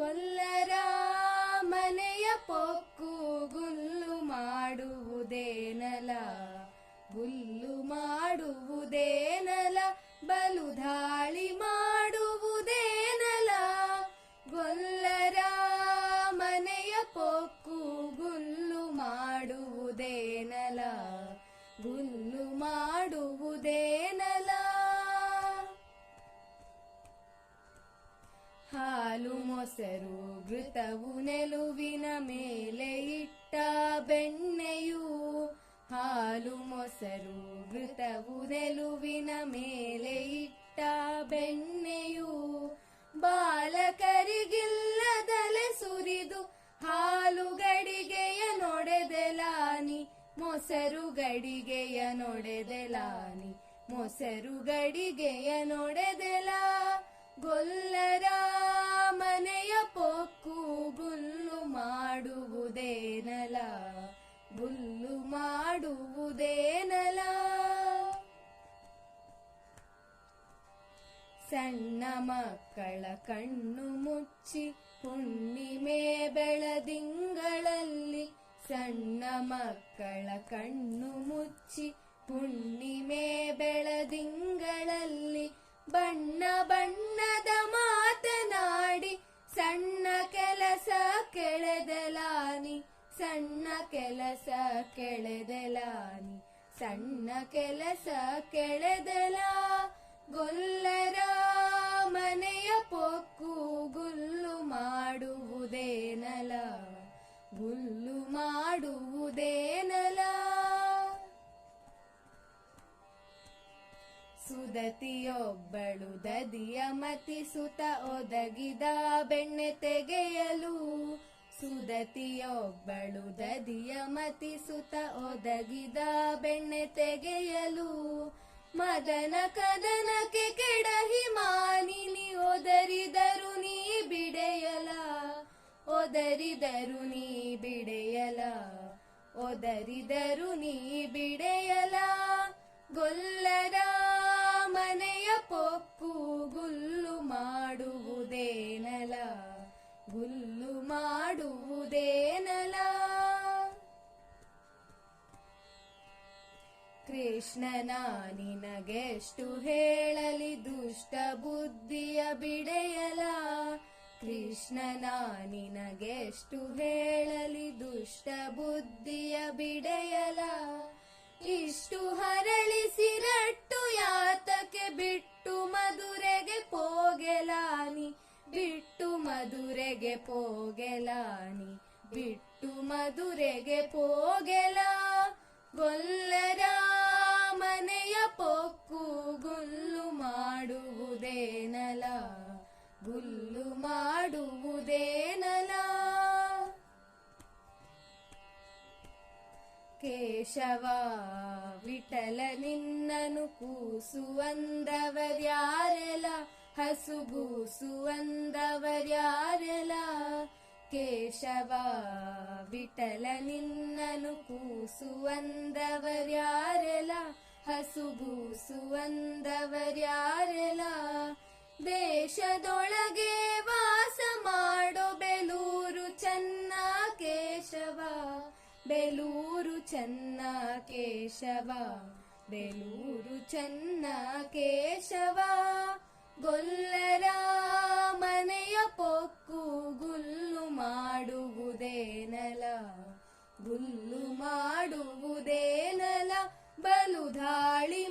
ಗೊಲ್ಲರ ಮನೆಯ ಪೊಕ್ಕು ಗುಲ್ಲು ಮಾಡುವುದೇನಲ, ಗುಲ್ಲು ಮಾಡುವುದೇನಲ, ಬಲು ಧಾಳಿ ಮಾಡುವುದೇನಲ. ಗೊಲ್ಲರ ಮನೆಯ ಪೊಕ್ಕು ಗುಲ್ಲು ಮಾಡುವುದೇನಲ, ಗುಲ್ಲು ಮಾಡುವುದೇನಲ. ಹಾಲು ಮೊಸರು ಘೃತವು ನೆಲುವಿನ ಮೇಲೆ ಇಟ್ಟ ಬೆಣ್ಣೆಯು, ಹಾಲು ಮೊಸರು ಘೃತವು ನೆಲುವಿನ ಮೇಲೆ ಇಟ್ಟ ಬೆಣ್ಣೆಯು, ಬಾಲಕರಿಗಿಲ್ಲದಲೆ ಸುರಿದು ಹಾಲು ಗಡಿಗೆಯ ನೊಡೆದೆಲಾನಿ, ಮೊಸರು ಗಡಿಗೆಯ ನೊಡೆದೆಲಾನಿ, ಮೊಸರು ಗಡಿಗೆಯ ನೊಡೆದೆಲ. ಗೊಲ್ಲರ ಮನೆಯ ಪೊಕ್ಕು ಗುಲ್ಲು ಮಾಡುವುದೇನಲ, ಗುಲ್ಲು ಮಾಡುವುದೇನಲ. ಸಣ್ಣ ಮಕ್ಕಳ ಕಣ್ಣು ಮುಚ್ಚಿ ಹುಣ್ಣಿಮೆ ಬೆಳದಿಂಗಳಲ್ಲಿ, ಸಣ್ಣ ಮಕ್ಕಳ ಕಣ್ಣು ಮುಚ್ಚಿ ಹುಣ್ಣಿಮೆ ಬೆಳದಿಂಗಳಲ್ಲಿ, ಬಣ್ಣ ಬಣ್ಣದ ಮಾತನಾಡಿ ಸಣ್ಣ ಕೆಲಸ ಕೆಳೆದೆಲಾನಿ, ಸಣ್ಣ ಕೆಲಸ ಕೆಳೆದೆಲಾನಿ, ಸಣ್ಣ ಕೆಲಸ ಕೆಳೆದೆಲ. ಗೊಲ್ಲರ ಮನೆಯ ಪೊಕ್ಕು ಗುಲ್ಲು ಮಾಡುವುದೇನಲ, ಗುಲ್ಲು ಮಾಡುವುದೇನಲ. ಸುದತಿಯೊಬ್ಬಳು ದದಿಯ ಮತಿಸುತ ಒದಗಿದ ಬೆಣ್ಣೆ ತೆಗೆಯಲು, ಸುದತಿಯೊಬ್ಬಳು ದದಿಯ ಮತಿಸುತ ಒದಗಿದ ಬೆಣ್ಣೆ ತೆಗೆಯಲು, ಮದನ ಕದನಕ್ಕೆ ಕೆಡಹಿ ಮಾನಿನಿ ಒದರಿದರು ನೀ ಬಿಡೆಯಲ, ಒದರಿದರು ನೀ ಬಿಡೆಯಲ, ಒದರಿದರು ನೀ ಬಿಡೆಯಲ. ಗೊಲ್ಲರ ಮನೆಯ ಪೊಕ್ಕು ಗುಲ್ಲು ಮಾಡುವುದೇನಲ, ಗುಲ್ಲು ಮಾಡುವುದೇನಲ. ಕೃಷ್ಣನ ನಿನಗೆಷ್ಟು ಹೇಳಲಿ ದುಷ್ಟ ಬುದ್ಧಿಯ ಬಿಡೆಯಲ, ಕೃಷ್ಣನ ನಿನಗೆಷ್ಟು ಹೇಳಲಿ ದುಷ್ಟ ಬುದ್ಧಿಯ ಬಿಡೆಯಲ. ಇಷ್ಟು ಹರಳಿಸಿರಟ್ಟು ಯಾತಕ್ಕೆ ಬಿಟ್ಟು ಮಧುರೆಗೆ ಪೋಗೆಲಾನಿ, ಬಿಟ್ಟು ಮಧುರೆಗೆ ಪೋಗೆಲಾನಿ, ಬಿಟ್ಟು ಮಧುರೆಗೆ ಪೋಗೆಲ. ಗೊಲ್ಲರ ಮನೆಯ ಪೊಕ್ಕು ಗುಲ್ಲು ಮಾಡುವುದೇನಲ, ಗುಲ್ಲು ಮಾಡುವುದೇನಲ. ಕೇಶವ ವಿಠಲ ನಿನ್ನನು ಕೂಸುವಂದವರ್ಯಾರೆಲ, ಹಸುಗೂಸುವಂದವರ್ಯಾರೆಲ. ಕೇಶವ ವಿಠಲ ನಿನ್ನನು ಕೂಸುವಂದವರ್ಯಾರೆಲ, ಹಸುಗೂಸುವಂದವರ್ಯಾರೆಲ. ದೇಶದೊಳಗೆ ವಾಸ ಮಾಡೋ ಬೆಲೂರು ಚೆನ್ನ ಕೇಶವ, ಬೆಲೂರು ಚೆನ್ನ ಕೇಶವ, ಬೆಲೂರು ಚೆನ್ನ ಕೇಶವ. ಗೊಲ್ಲರ ಮನೆಯ ಪೊಕ್ಕು ಗುಲ್ಲು ಮಾಡುವುದೇನಲ, ಗುಲ್ಲು ಮಾಡುವುದೇನಲ, ಬಲು ಧಾಳಿ